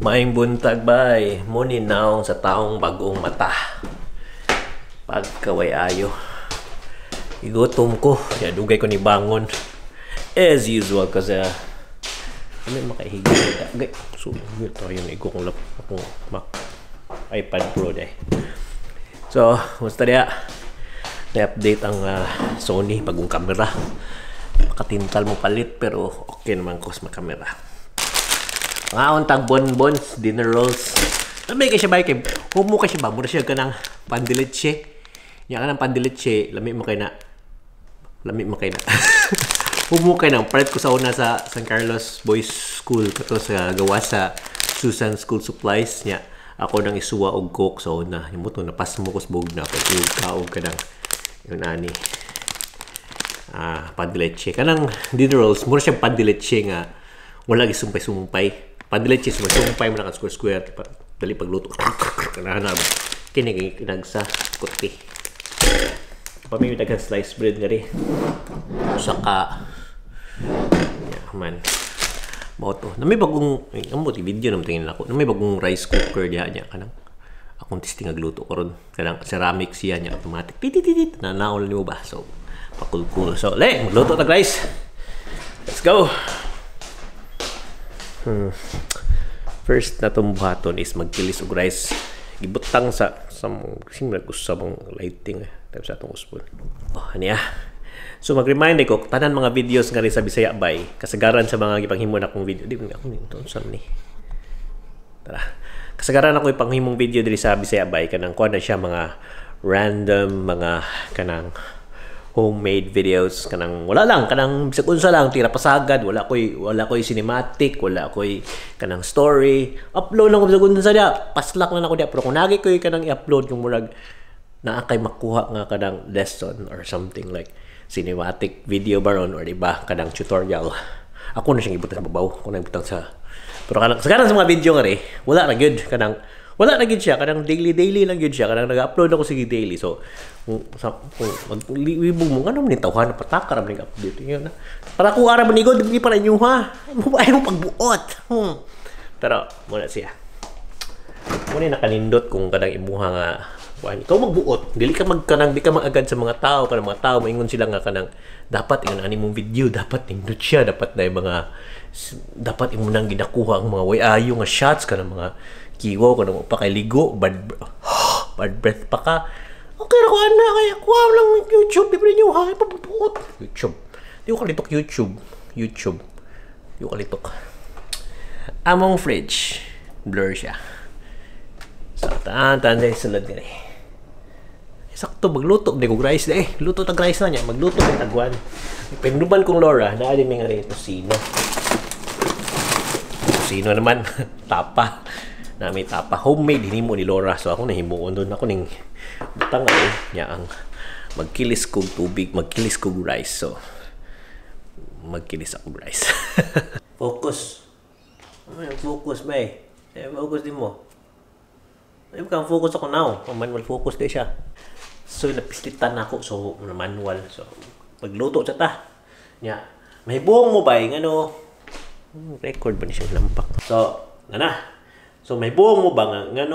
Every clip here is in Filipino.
Maing buntag bay, muni naong sa taong bagong mata. Pagkaway ayo. Igutom ko, ya dugay ko ni bangon. As usual kasi may makahiga dagay. So, ito yung igo kong akong Mac iPad Pro deh. So, musta dia? Na-update ang Sony bagong kamera. Makatintal mo palit pero okay naman ko sa kamera. Ngaon tag bonbons, dinner rolls. Lamay kay siya ba kay humo kay siya ba mura siya kanang pandileche. Nya kanang pandileche, lami mo kay na. Humo kay nang part ko sa una sa San Carlos Boys School kato sa gawa sa Susan School Supplies nya. Ako nang isuwa og coke sa una. Himo to napas mo ko sa bug na pag kaog kanang yun ani. Pandileche kanang dinner rolls, mura siya pandileche nga wala gisumpay-sumpay. Pandileche sumpay mo na ka square dali pagluto kanahan na kini kinagsa kuti pamimi daghang slice bread nga ri saka man moto na may bagong amo ti video naman tingin ako na may bagong rice cooker diha nya kanang akong testing agluto karon kanang ceramic siya nya automatic tititit na naol nimo ba so pakul so le magluto tag rice, let's go. First na itong buhaton is magkilis og rice. Ibutang sa simula ko sa mga lighting tapos sa itong uspon. Ano so mag-remind ko, tanan mga videos nga rin sa Bisaya Bay. Kasagaran sa mga ipanghimo na akong video. Di ko ako nito. Saan ni? Tara. Kasagaran ako ipanghimong video diri sa Bisaya Bay. Kanang kuha na siya mga random, mga kanang homemade videos kanang wala lang kanang bisag unsa lang tira pasagad wala koy cinematic wala koy kanang story upload lang ko bisag unsa dia paslak lang ako dia pero kung nagi koy kanang i-upload yung murag naa kay makuha nga kanang lesson or something like cinematic video baron or iba kanang tutorial ako na siyang ibutang sa babaw ako na ibutang sa pero kanang sagaran sa mga video nga ri wala na gyud kanang wala na gid siya kanang daily lang gid siya kanang nag-upload ako sige daily so libog mo ano man tawhan patakar man update yun na para ko ara man igod di para inyo ha mo ba yung pagbuot pero muna siya muna nakanindot kung kanang imuha nga ikaw magbuot dili ka magkanang di ka magagad sa mga tao kanang mga tao maingon sila nga kanang dapat ingon ani mong video dapat nindot siya dapat na mga dapat imo nang ginakuha ang mga way ayo nga shots kanang mga kiwo ko na pa kay ligo bad breath pa ka okay ra ko ana kaya kuha lang YouTube di pa niyo ha ipabuot YouTube di ko kalitok YouTube di ko kalitok among fridge blur siya sa tan dai sulod ni sakto magluto di ko rice luto tag rice na niya magluto kay tagwan pingduban kong Laura naa din nga rito sino naman tapa na may tapa homemade hinimo ni Laura so ako nahimuon doon ako ning butang niya ang magkilis kog tubig magkilis kog rice so magkilis ako rice focus bay focus din mo ay kang focus ako now manual focus di siya so napislitan ako so manual so magluto sa ta niya may buong mo bay ngano record ba ni siyang lampak so so may buong mo ba nga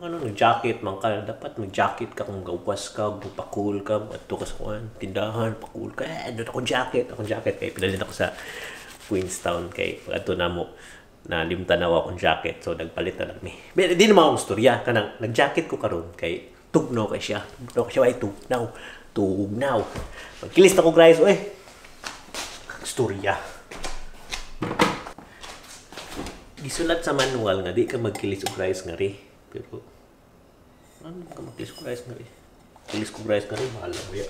nag-jacket man ka dapat mag-jacket ka kung gawas ka pakul ka adto ka sa tindahan pakul ka doon akong jacket kay pinalin ako sa Queenstown kay adto na mo na limtanaw akong jacket so nagpalit na lang ni di naman akong storya kanang nag-jacket ko karon kay tugnaw kay siya ay tugnaw magkilis na ko guys storya gisulat sa manual nga di ka magkilis og rice nga ri pero ano ka magkilis og rice nga ri kilis og rice nga ri mahal ya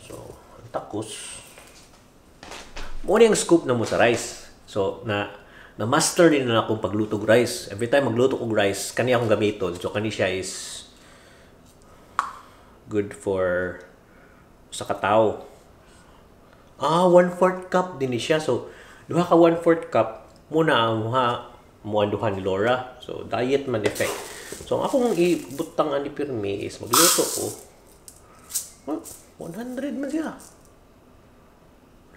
so ang takos mo yung scoop na mo sa rice so na master din na akong pagluto og rice every time magluto og rice kani akong gamiton so kani siya is good for sa katao 1/4 cup din siya so duha ka 1/4 cup muna ang duha ni Laura so diet man effect so akong ibutang ani pirmi is magluto ko 100 man siya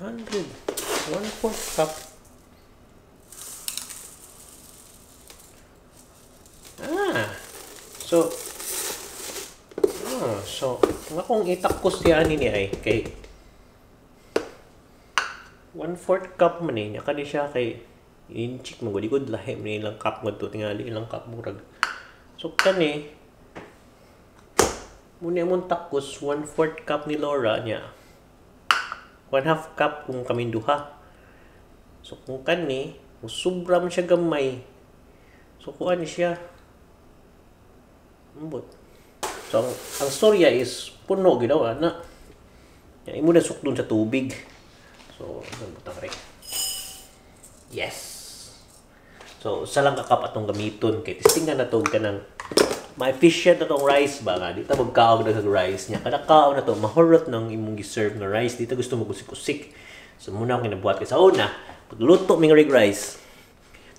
100 1/4 cup. So akong itakos siya ni ay kay 1/4 cup man niya kani siya kay inchik magud lahi man ilang cup ngadto tingali ilang cup murag. So kani muna mong takos 1/4 cup ni Laura niya 1/2 cup kung kaming duha. So kung kani sobra man siya gamay. So kuan siya ambot. So, ang storya is puno ginawa na. Imo na sukdon sa tubig. So, butang rin. Yes. So, sa lang kakap atong gamiton kay testingan na to kanang ma-efficient na tong rice ba nga. Dito magkaog na sa rice niya. Kada kaog na to, mahurot ng imong giserve na rice. Dito gusto mo kusik-kusik. So, muna akong kinabuhat kay sa una. Pagluto ming rig rice,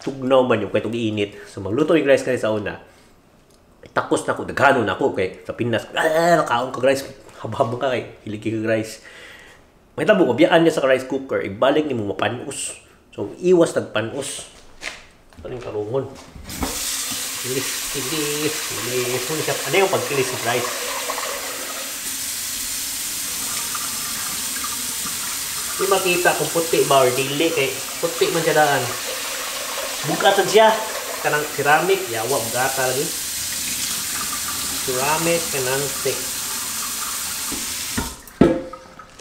tugnaw man yung kay init. So, magluto rig rice kay sa una. Takos na ako, daghano na ako kay sa Pinas. Nakaon kag rice, habang ka kay hiligi kag rice. May tabo mabiyaan niya sa rice cooker, ibalik nimo mapanos. So iwas tagpanos. Kaning karungon. Kilis. Ano yung pagkilis ng rice? Di makita kung puti ba or dili kay puti man siya daan. Bugatan siya. Kanang ceramic, yawa bugata lagi. Ceramic and stick.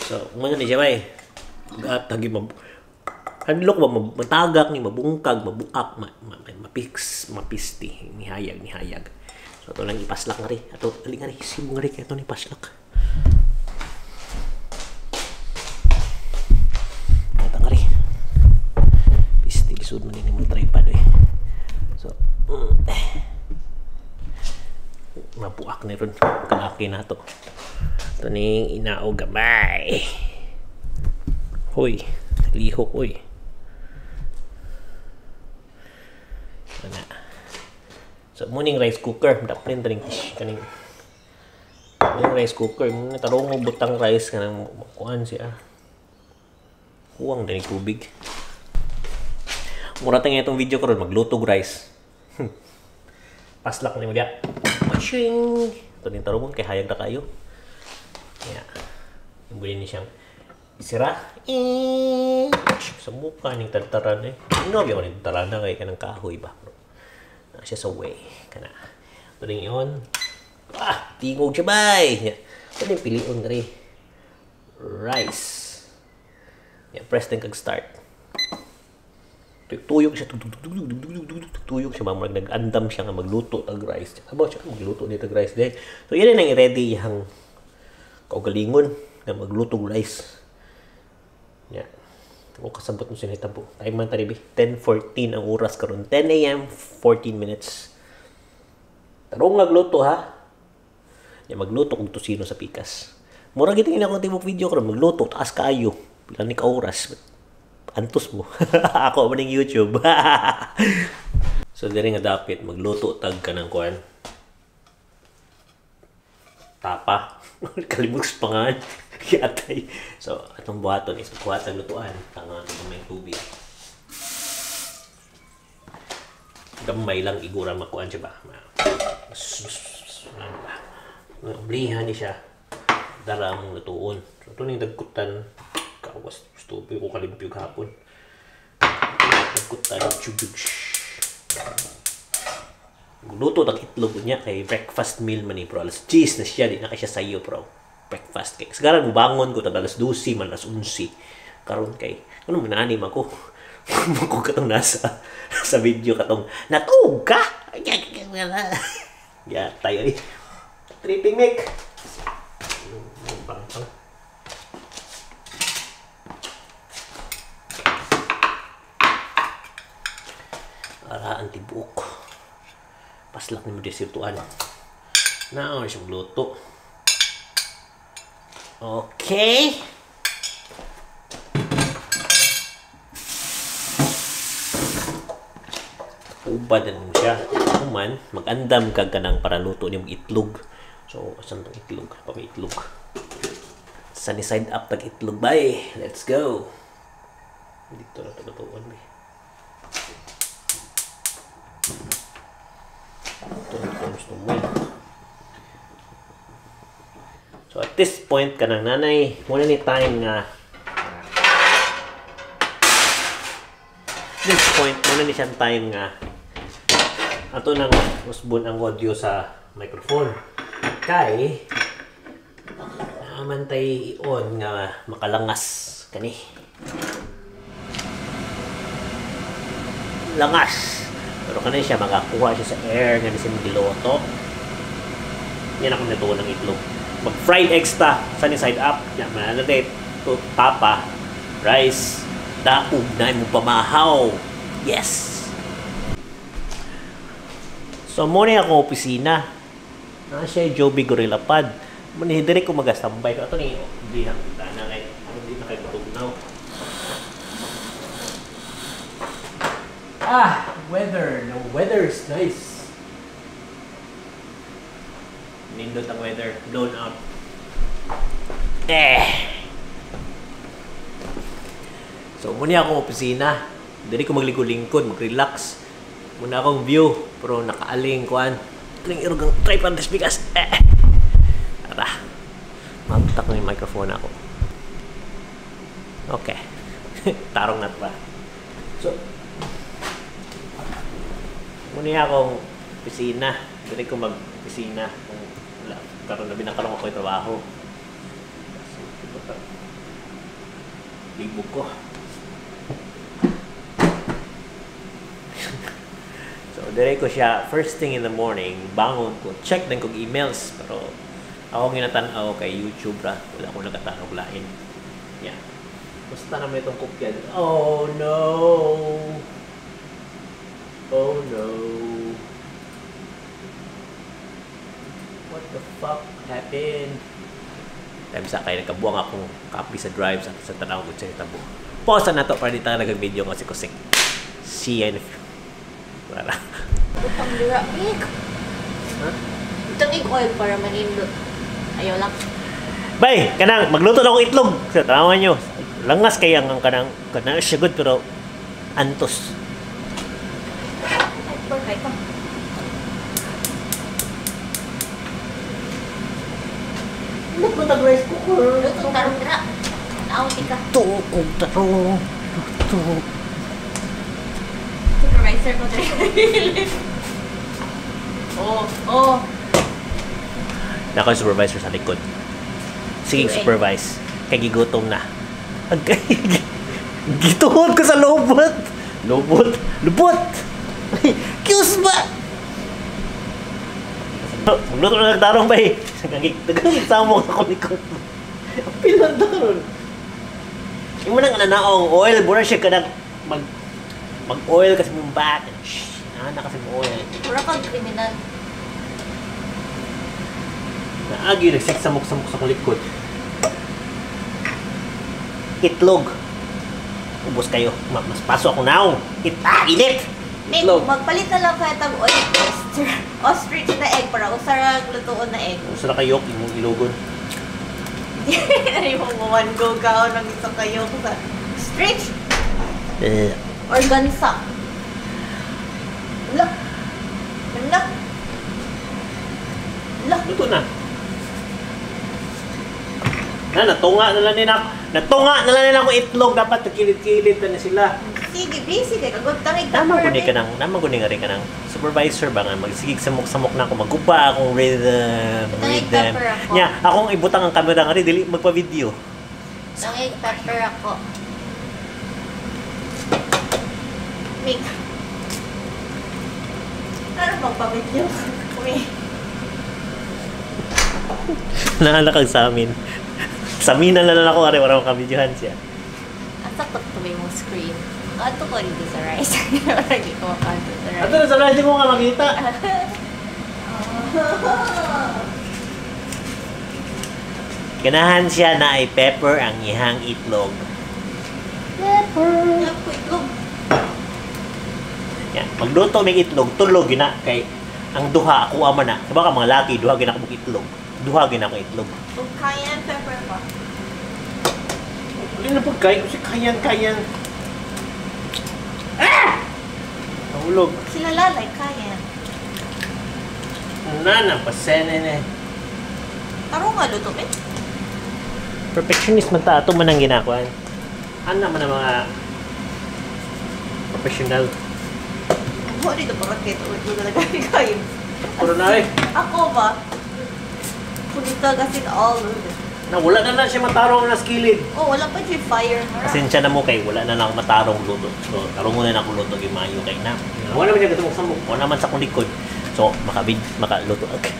So, mga ni siya bay. Gat lagi hadlok ba matagak ni mabungkag, mabuak, mapisti, nihayag. So, ito lang ipaslak nga rin. Ato, aling nga rin, simo nga rin kaya ito ni paslak. Ito nga rin. Pisti, lisod mo din yung tripod eh. So, mapuak ni ron kalaki na to. Ito ni inao gamay. Hoy, lihok oy. Ana. So muning rice cooker, daplin taning kaning rice cooker, muna tarong mo butang rice kanang kuan siya. Huwang din tubig. Mura tayong itong video karon maglutog rice. Paslak ni mo dia. Maching. Ito din tarong kay hayag na kayo. Yeah. Yung ni siyang isira. Sa mukha ning tartaran eh. Ano yung ning tartaran na kay kanang kahoy ba? Na siya sa way kana. Ito din yon. Tingog siya bay. Ito din pilion gari. Rice. Yeah, press din kag start. Tuyok siya, tuyok siya, nag-andam siya nga magluto tag rice. Aba siya magluto ni tag rice day. So yan ang i-ready yang kaugalingon na maglutong rice. Yeah. O kasabot mo sinitabo. Time man taribi. 10:14 ang oras karon. 10 AM 14 minutes. Tarong nagluto ha. Ya magluto kung tusino sa pikas. Mura gitingin akong tibok video karon magluto taas kaayo. Pila ni ka oras. Antos mo. Ako man ning YouTube. So diri nga dapat magluto tag kanang kuan. Tapa. Kalimutan pa nga. Yatay. So atong buhaton is buhat ang lutuan. Tanga ng may tubig. Gamay lang igura makuan siya ba. Oblihan ni siya. Dara mong lutuon. So ito ning dagkutan. Kawas stupid ko kalimpyog hapon. Dagkutan chubig. Luto tag itlog niya kay breakfast meal man ni bro. Alas 10 na siya, di na kay siya sayo bro. Breakfast kay. Sagaran mo bangon ko tag alas 12 man alas 11. Karon kay ano minanim ako. Mako katong nasa sa video katong natug ka. Ya tayo eh. Tripping mic. Pang. Ara antibuk. Paslak ni mo di sirtuan. Now, siya magluto. Okay. Ubad na mo siya. Kuman, mag-andam ka ganang para luto ni mong itlog. So, asan itong itlog? Pami itlog. Sunny side up tag itlog. Bye! Let's go! Dito na tagutuan eh. Ito na gusto mo eh. So at this point kanang nanay, muna ni time nga this point, muna ni siyang time nga ato nang usbon ang audio sa microphone. Kay mantay on nga makalangas kani. Langas. Pero kanina siya makakuha siya sa air nga bisin giloto. Yan ako natuwa ng itlog. Mag-fried eggs ta sa ni side up. Yan mananate to tapa, rice, daog na mo pamahaw. Yes. So muna akong opisina. Na siya Joby Gorilla Pad. Manihidiri ko magastambay ko. Ito ni hindi na kay hindi na kay matugnaw. Weather. No, weather is nice. Nindot ang weather. Blown out. So, muna akong opisina. Dili ko magligo-lingkod, mag-relax. Muna akong view. Pero nakaaling kuan. Tuling irugang tripod this bigas. Tara. Mabutak na yung microphone ako. Okay. Tarong na ba? So, muna akong opisina. Dili ko mag-opisina. Karoon na binakalong ako yung trabaho. Ligbog ko. So, dire ko siya, first thing in the morning, bangon ko, check din kong emails, pero ako ginatanaw kay YouTube ra, wala akong nagatanog lain. Yeah. Basta naman itong kopya. Oh no! Oh no! What the fuck happened? Time sa kaya nagkabuang akong copy sa drive sa tanaw ko sa tabo. Pause na to para di tayo nag-video kasi kusik. See you in a few. Wala. Utang lira. Ha? Utang oil para manindot. Ayaw lang. Bay, kanang magluto na akong itlog. Sa tanawan nyo. Langas kaya ang kanang siya good pero antos. Perfect pa. Ano ba nag-rice cooker? Lutong tarong dira. Naawti ka. Tukog tarong. Tukog. Supervisor ko dira. Oh. Nako yung supervisor sa likod. Sige, supervise. Kaya gigutom na. Gituhod ko sa lobot. Lubot! Kiyos ba? Magluto na nagtarong ba eh. Nagkakitsamo ako likod. Pilan na karoon. Yung mo nang nananaong oil, muna siya ka mag-oil kasi mong back. Na kasi mong oil. Pura kang kriminal. Naagi, nagsiksamok-samok sa likod. Itlog. Ubos kayo. Mas paso ako now. Init! Nick, magpalit na lang kaya tag oil tester. Ostrich na egg para usara lutuon na egg. Gusto na kayo, yung ilogon. Hindi mo one go ka ng isa kayo sa ostrich or gansa. Look. Luto na. Natunga na lang nila ako itlog. Dapat kilid-kilid na sila. Sige, busy kay kagod tangig Naman guni nga rin ka ng supervisor ba nga magsigig samok-samok na ako magupa akong rhythm. Ako. Nya, akong ibutang ang camera nga rin dili magpa-video. Tangig pepper ako. Ming. Ano magpa-video? Naalakag sa amin. Sa mina na lang ako ari wala akong kabidyohan siya. Asa ko tuloy mong screen. Ato ko dito sa rice. Lagi ko makato sa rice. Ato na sa rice ko nga makita. Ganahan siya na ay pepper ang ihang itlog. Pepper. Itlog. Yan, magluto ng itlog, tulog gina kay ang duha ako ama na. Diba ka mga laki, duha gina ko itlog. Duha gina ko itlog. Kung cayenne pepper pa. Hindi na pagkay kasi kayan. Ulog. Sila lalay, kaya. Na pasenen eh. Taro nga luto, eh. Perfectionist man ta. Ito man ang ginakuan. Ano naman ang mga professional. Ako dito parang kaya ito talaga kayo. Puro na eh. Ako ba? Kunita kasi all Na wala na lang siya matarong na skilled. Oh, wala pa siya fire. Pasensya na mo kay wala na lang matarong luto. So, tarong muna na akong luto gimayo kay na. Wala naman siya gusto mong samok. Wala naman sa kong likod. So, makaluto. Okay.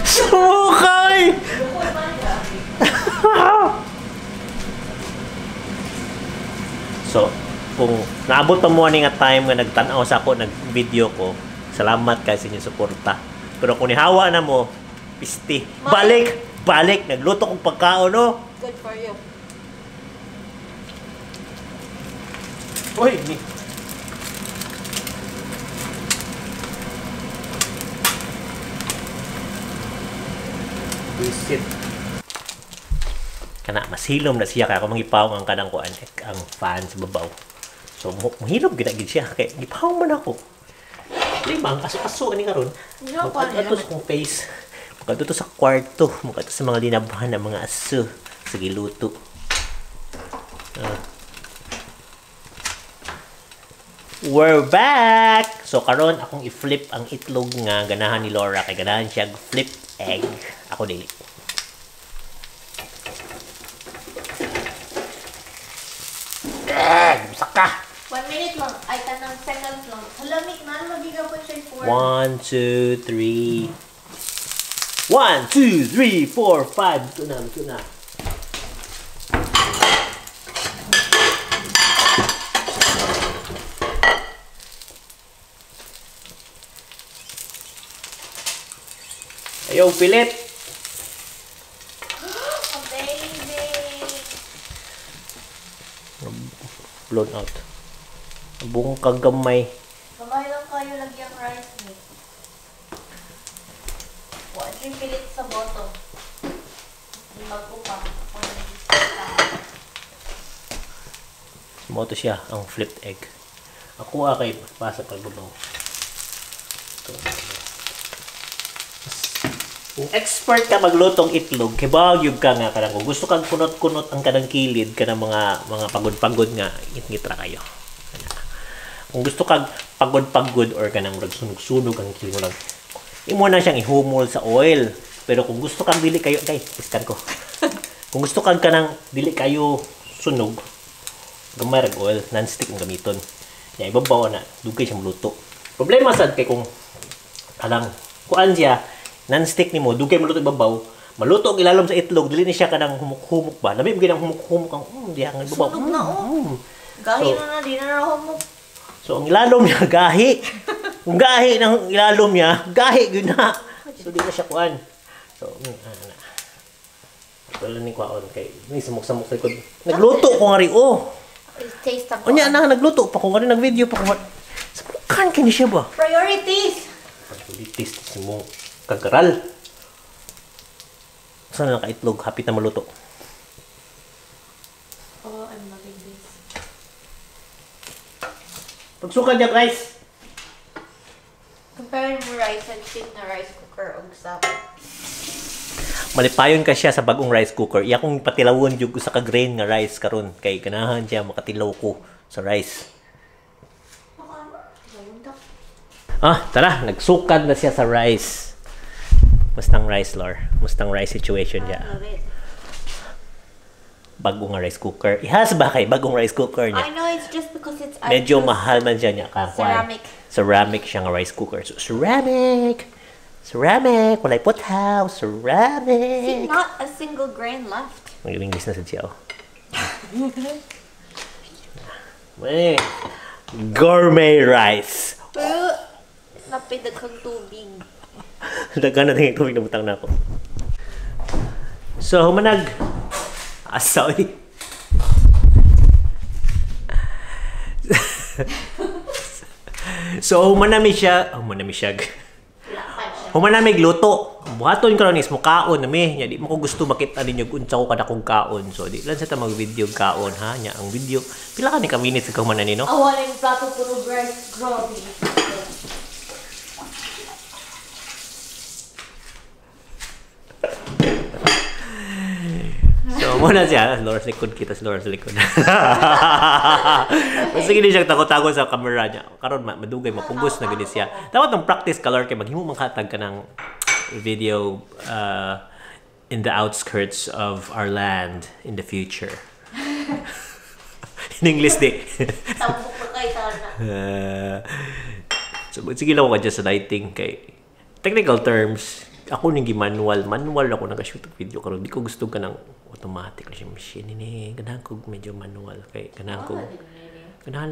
Sukay! So, kung naabot pa mo nga time nga nagtanaw sa ako, nag-video ko, salamat kay sa inyong suporta. Pero kung nihawa na mo, pisti. Balik! Nagluto kong pagkaon, no? Good for you. Uy! Visit. Kana masilom na siya kaya kung mangipaw ang kanang kuan ang fan sa babaw. So mahilom gid siya kay gipaw man ako. Lima ang kaso ani karon. Ato sa kong face. Makadto sa kwarto, makadto sa mga linabahan ng mga aso sa giluto. We're back! So karon akong i-flip ang itlog nga ganahan ni Laura kay ganahan siya flip egg. Ako dili. Saka. 1 minute lang. Ay, tanang seconds lang. Halamig na. Magiga po siya 4. 1, 2, 3. 1, 2, 3, 4, 5. Ito na. Ayaw pilit. Blown out. Buong kagamay. Gamay lang kayo lagyan rice meat. Huwag yung pilit sa bottom. Bago pa. Mo to siya, ang flipped egg. Ako kay pasa pagbabaw. Kung expert ka maglutong itlog, kibagyog ka nga kanang kung gusto kang kunot-kunot ang kanang kilid kanang mga pagod-pagod nga ngitra kayo. Kung gusto kang pagod-pagod or kanang sunog-sunog ang kilid mo lang, imo na siyang ihumol sa oil. Pero kung gusto kang dili kayo, iskan ko. Kung gusto kang kanang dili kayo sunog, gamay rag oil, non-stick ang gamiton. Ya ibabaw na, dugay siyang luto. Problema sad kay kung kanang kuan siya non-stick nimo, dugay maluto ibabaw, maluto ang ilalom sa itlog, dili ni siya kanang humuk-humuk ba. Labi mo ginang humuk-humuk ang diha ang ibabaw. Sunog na Gahi na di na humuk. So ang ilalom niya gahi. Kung gahi ng ilalom niya, gahi gyud na. So di na siya kuan. So wala ni kuan kay ni samok-samok sa likod. Nagluto ko nga ri Taste ako. Unya na nagluto pa ko nga nag-video pa ko. Sa kan kini siya ba? Priorities. Priorities si mo. Kagaral. Saan na ka-itlog? Hapit na maluto. Oh, I'm loving this. Pagsukan niya, guys. Compare mo rice and steam na rice cooker og sa. Malipayon ka siya sa bagong rice cooker. Iya kong patilawon yung sa ka-grain nga rice karon kay ganahan siya makatilaw ko sa rice. Tara. Nagsukad na siya sa rice. Mustang rice, Lor. Mustang rice situation niya. Bagong rice cooker. Ihas ba kay bagong rice cooker niya? I know, it's just because it's medyo mahal man siya niya. ceramic. Ceramic siya nga rice cooker. So, ceramic! Walay puthaw. Ceramic! See, not a single grain left. Mag-English na sa siya. Gourmet rice. Pero, napidag kang tubig. Dagan na tingin tubig na butang na ako. So, humanag. Asoy. So, humanami siya. Humanamig luto. buhaton karon is mo kaon na mi. Nya di mo ko gusto makita ninyo unsa ko kada kong kaon. So di lang sa ta mag-video kaon ha. Nya ang video pila ka ni ka minutes ikaw man ani no? Awalin plato puro rice. Grabe. So, muna siya. Lord likod kita, Lord likod. Basta gini siyang takot-takot sa camera niya. Karon madugay, mapugos na gini siya. Dapat ng practice color kay maghimo man katag ka ng video in the outskirts of our land in the future. In English di. Tambok pa kay tana. So, sige lang ako dyan sa lighting kay technical terms. Ako nang manual ako nag-shoot ng video karon di ko gusto ka ng automatic kasi machine ini ganahan ko medyo manual kay ganahan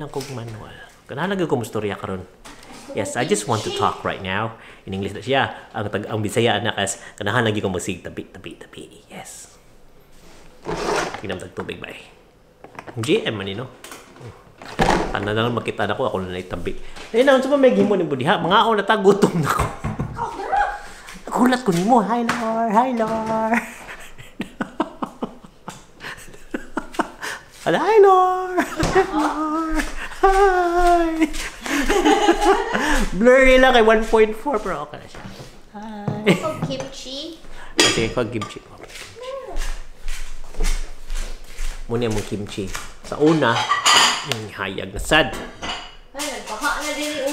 lang ko manual ganahan lang ko mustorya karon. Yes, I just want to talk right now in English na siya ang Bisaya na kas ganahan lagi ko musig tabi. Yes, kinam tag tubig ba GM man no. Ano na lang makita na ko ako na tabi ayun na unsa pa may gimo ni budiha mga na tagutom na ko. Kulat ko nimo, hi Lord. Hi Lord. Hi. Blurry lang kay 1.4 pero okay na siya. Hi. Kimchi. Sige, pag kimchi. Muna mong kimchi. Sa una, hayag na sad. Ay, nagpaka na din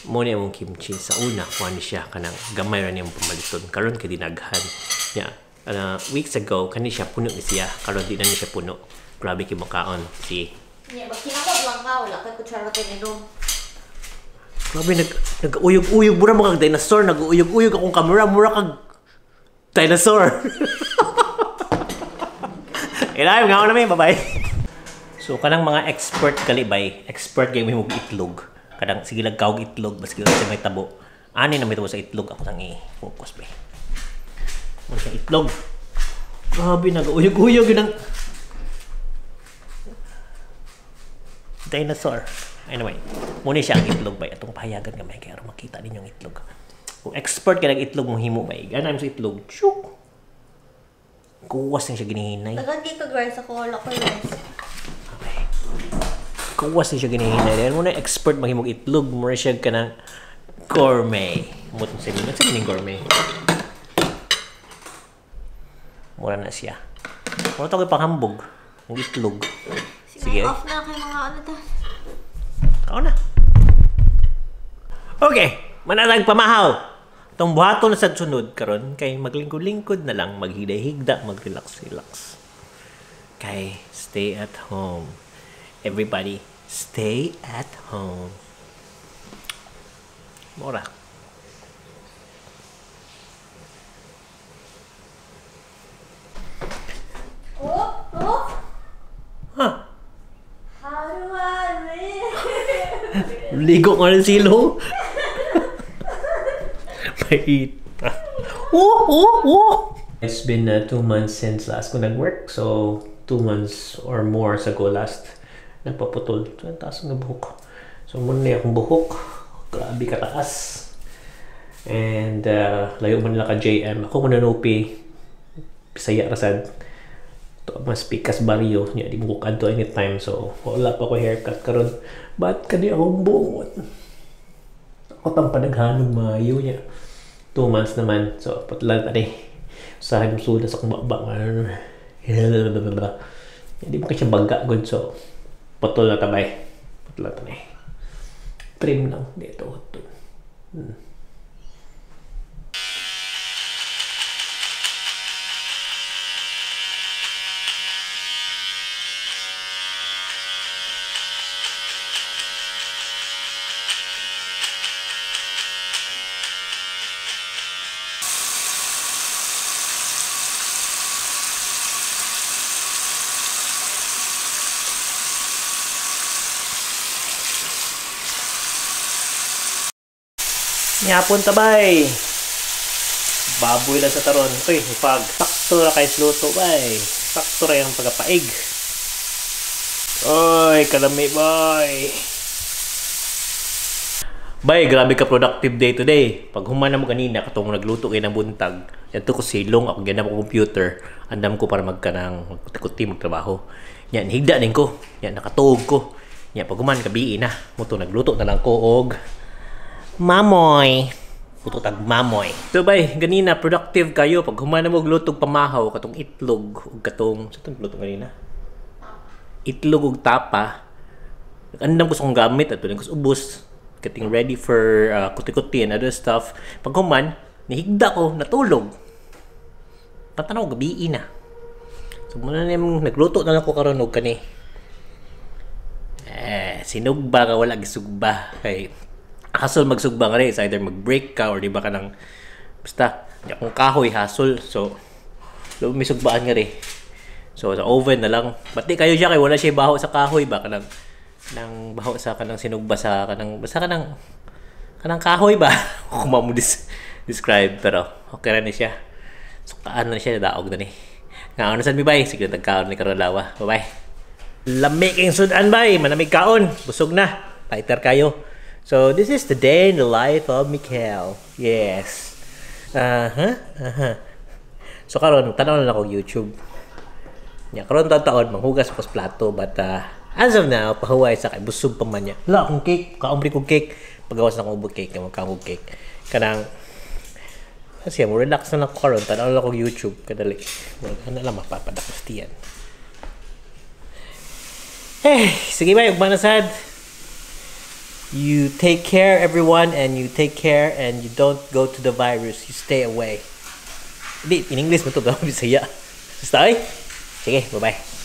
Muna mong kimchi sa una kuha ni siya kanang gamay ra niyang pamaliton karon kay dinaghan niya weeks ago kani siya puno ni siya karon di na ni siya puno grabe kay makaon si niya kinakot lang ka wala kay kutsara kay ninom grabe nag-uyog-uyog mura mo kag dinosaur nag-uyog-uyog akong camera mura kag dinosaur ilay nga na mi bye so kanang mga expert kalibay expert kay mo itlog kadang sige lang kawag itlog basta sa may tabo ani na may tabo sa itlog ako sang i-focus ba mo sa itlog grabe nag-uyog-uyog yun ang dinosaur anyway muna siya ang itlog ba atong pahayagan ka may kaya makita ninyo ang itlog kung expert ka ng itlog mo himo ba ganam sa itlog chuk kuwas na siya ginihinay tagad ka guys ako wala ko rice kuwas na siya ginihinay. Dahil muna expert maghimog itlog. Muna siya ka ng gourmet. Mutong sa inyo. Sa gourmet. Mura na siya. Muna ito kayo panghambog. Ang itlog. Sige. Off na kayo mga ano ta. Kao na. Okay. Manatag pamahaw. Itong buhaton sa sunod karon kay maglingkod-lingkod na lang. Maghigda-higda. Mag-relax-relax. Kay stay at home. Everybody, stay at home. Mora. Oh. Huh? How do I live? Ligo ka ng silong. Mait. Oh. It's been 2 months since last ko nag-work. So, 2 months or more ago last nagpaputol. So, ang taas ng buhok. So, muna akong buhok. Grabe kataas. And, layo mo nila ka JM. Ako muna nupi. Bisaya rasad. Ito mas pikas baryo. Di mo kukad to anytime. So, wala pa ko haircut karon. Ba't ka di akong buot? Ako tang panaghanong mayo niya. 2 months naman. So, patulan pa rin. Sa suda sa kong baba. Hindi mo kasi baga good. So, patol na tabay. Patol na tabay. Trim lang. Dito. Yapon tabay. Baboy lang sa taron. Uy, pag sakto ra kay sluto bay. Sakto ra yung pagpaig. Oy, kalami boy. Bay, grabe ka productive day today. Pag humana mo kanina, katong nagluto kayo ng buntag, yanto ko silong, ako ganyan ko computer, andam ko para magkuti magtrabaho. Yan, higda din ko. Yan, nakatuog ko. Yan, pag human kabiin na, muto nagluto na lang ko og mamoy. Puto tag mamoy. So bay, ganina productive kayo pag humana mo glutog pamahaw katong itlog ug katong sa tong luto ganina. Itlog ug tapa. Andam ko sa kong gamit at ko ubos. Getting ready for kuti-kuti and other stuff. Pag human, nihigda ko, natulog. Patanaw, gabi na. So, muna na yung nagluto na lang ko karon og kani. Sinugba ka, wala gisugba. Kay, hasol magsugba ka rin. It's either mag-break ka or di ba ka ng, basta, kung kahoy, hasol. So, may sugbaan ka rin. So, sa oven na lang. Ba't di kayo siya, kay wala siya baho sa kahoy ba? Kanang baho sa kanang sinugba sa kanang basta kanang kahoy ba kung mo describe pero okay ra ni siya so kaan na siya daog na ni nga ano sad mi bay sige tagkaon ni karon lawa bye lamig ing sudan bay manamig kaon busog na fighter kayo so this is the day in the life of Mikael yes so karon tanaw na ako YouTube nya karon taon manghugas ko sa plato but as of now, pahuway sa kay busog pa man niya. Wala akong cake, kaumri kong cake. Pagawas na akong cake, magkakong cake. Kanang, kasi mo relax na ako karon, tanaw lang akong YouTube, kadali. Ano lang mapapadakos tiyan. Sige ba, yung manasad. You take care, everyone, and you take care, and you don't go to the virus. You stay away. Hindi, in English mo ito, Bisaya. Basta, sige, bye-bye.